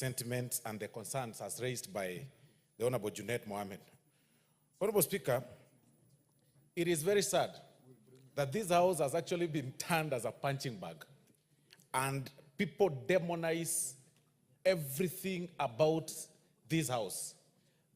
sentiments and the concerns as raised by the Honorable Junet Mohammed. Honorable Speaker, it is very sad that this house has actually been turned as a punching bag, and people demonize everything about this house.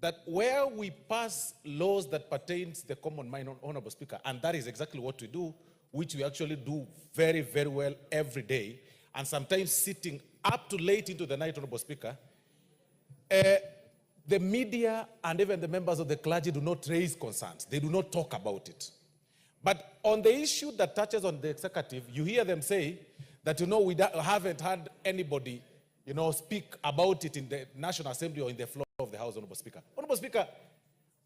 That where we pass laws that pertain to the common mind, Honorable Speaker, and that is exactly what we do, which we actually do very, very well every day, and sometimes sitting up to late into the night, Honorable Speaker, the media and even the members of the clergy do not raise concerns. They do not talk about it. But on the issue that touches on the executive, you hear them say that, we haven't had anybody, speak about it in the National Assembly or in the floor of the House, Honorable Speaker. Honorable Speaker,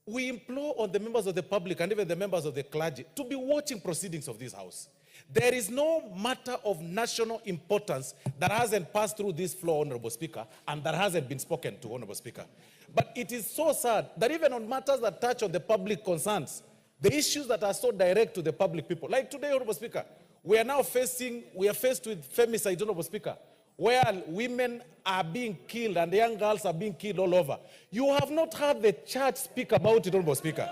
we implore on the members of the public and even the members of the clergy to be watching proceedings of this House. There is no matter of national importance that hasn't passed through this floor, Honorable Speaker, and that hasn't been spoken to, Honorable Speaker. But it is so sad that even on matters that touch on the public concerns, the issues that are so direct to the public people, like today, Honorable Speaker, we are faced with femicide, Honorable Speaker, where women are being killed and young girls are being killed all over. You have not heard the church speak about it, Honorable Speaker.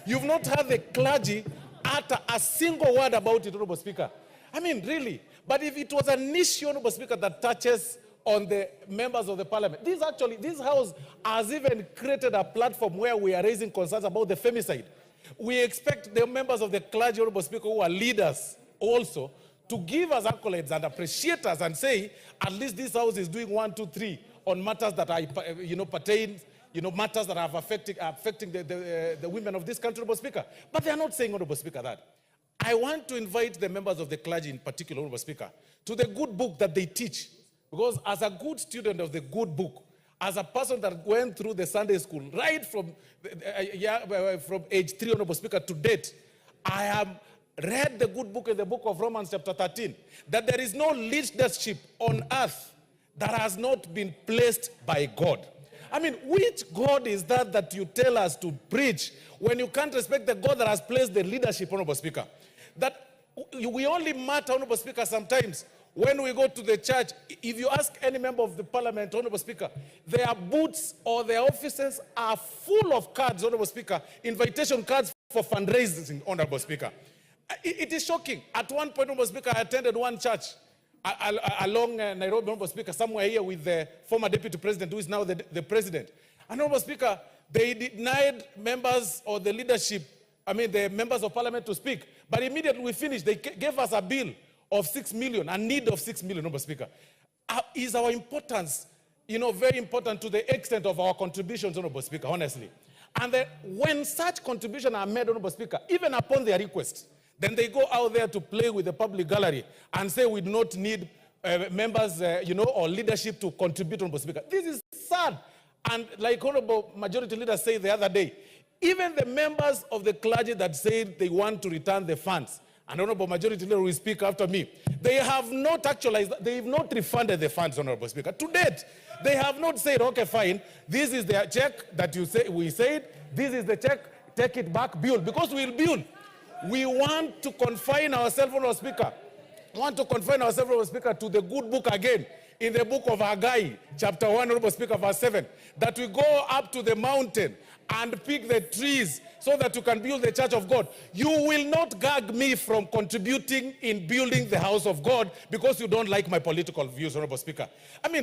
You've not heard the clergy utter a single word about it, Honorable Speaker. I mean, really. But if it was an issue, Honorable Speaker, that touches on the members of the parliament, this House has even created a platform where we are raising concerns about the femicide. We expect the members of the clergy, Honorable Speaker, who are leaders also, to give us accolades and appreciate us and say, at least this House is doing 1, 2, 3 on matters that are, pertain, matters that are affecting the women of this country, Honorable Speaker. But they are not saying, Honorable Speaker, that. I want to invite the members of the clergy in particular, Honorable Speaker, to the good book that they teach. Because as a good student of the good book, as a person that went through the Sunday school, right from age 3, Honorable Speaker, to date, I have read the good book in the book of Romans chapter 13, that there is no leadership on earth that has not been placed by God. I mean, which God is that you tell us to preach when you can't respect the God that has placed the leadership, Honorable Speaker? That we only matter, Honorable Speaker, sometimes when we go to the church. If you ask any member of the parliament, Honorable Speaker, their booths or their offices are full of cards, Honorable Speaker, invitation cards for fundraising, Honorable Speaker. It is shocking. At one point, Honorable Speaker, I attended one church along Nairobi, Honorable Speaker, somewhere here with the former deputy president, who is now the president. And Honorable Speaker, they denied members or the leadership, the members of parliament to speak. But immediately we finished, they gave us a bill of 6 million, a need of 6 million, Honorable Speaker. Is our importance, very important to the extent of our contributions, Honorable Speaker, honestly. And when such contributions are made, Honorable Speaker, even upon their request, then they go out there to play with the public gallery and say we do not need members, or leadership to contribute, Honorable Speaker. This is sad. And like Honorable Majority Leader said the other day, even the members of the clergy that said they want to return the funds, and Honorable Majority Leader will speak after me, they have not actualized, they have not refunded the funds, Honorable Speaker. To date, they have not said, okay, fine, this is the check that we said, this is the check, take it back, build, because we'll build. We want to confine ourselves, Honorable Speaker. We want to confine ourselves, Honorable Speaker, to the good book again, in the book of Haggai, chapter 1, Honorable Speaker, verse 7, that we go up to the mountain and pick the trees so that you can build the church of God. You will not gag me from contributing in building the house of God because you don't like my political views, Honorable Speaker.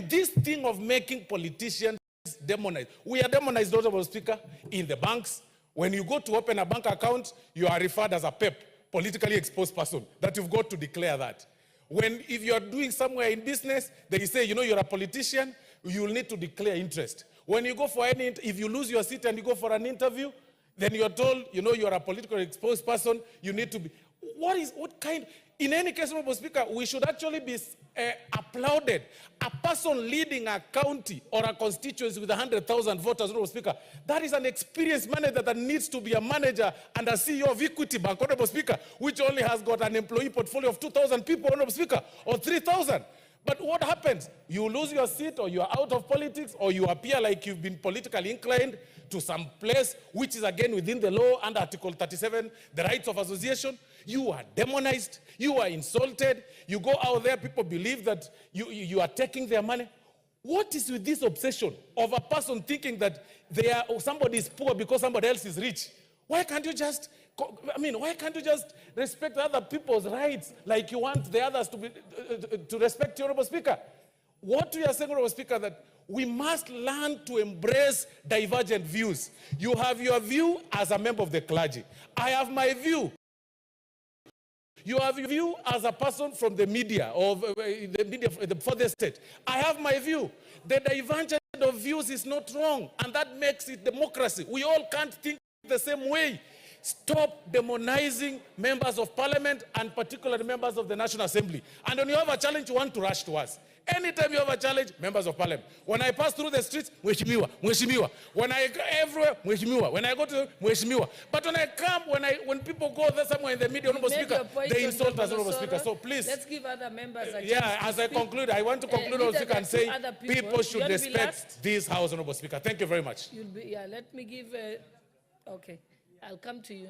This thing of making politicians demonize. We are demonized, Honorable Speaker, in the banks. When you go to open a bank account, you are referred as a PEP, politically exposed person, that you've got to declare that. If you are doing somewhere in business, they say, you're a politician, you will need to declare interest. When you go for if you lose your seat and you go for an interview, then you're told, you're a politically exposed person, you need to be. In any case, Honorable Speaker, we should actually be applauded. A person leading a county or a constituency with 100,000 voters, Honorable Speaker, that is an experienced manager that needs to be a manager and a CEO of Equity Bank, Honorable Speaker, which only has got an employee portfolio of 2,000 people, Honorable Speaker, or 3,000. But what happens? You lose your seat, or you are out of politics, or you appear like you've been politically inclined to some place, which is again within the law under Article 37, the rights of association. You are demonized, you are insulted, you go out there, people believe that you are taking their money. What is with this obsession of a person thinking that somebody is poor because somebody else is rich? Why can't you just, why can't you just respect other people's rights like you want the others to respect you, Honorable Speaker? What we are saying, Honorable Speaker, that we must learn to embrace divergent views. You have your view as a member of the clergy. I have my view. You have your view as a person from the media, or the media for the state. I have my view. The divergence of views is not wrong, and that makes it democracy. We all can't think the same way. Stop demonizing members of parliament, and particularly members of the National Assembly. And when you have a challenge, you want to rush to us. Anytime you have a challenge, members of parliament. When I pass through the streets, Mheshimiwa, Mheshimiwa. When I go everywhere, Mheshimiwa. When I go to Mheshimiwa. But when I come, when people go there somewhere in the media, Honorable Speaker, they insult us, Honorable Speaker. So please. Let's give other members a chance. Yeah, as I conclude, I want to conclude, Honorable Speaker, and say people should respect this House, Honorable Speaker. Thank you very much. Let me give, okay, I'll come to you.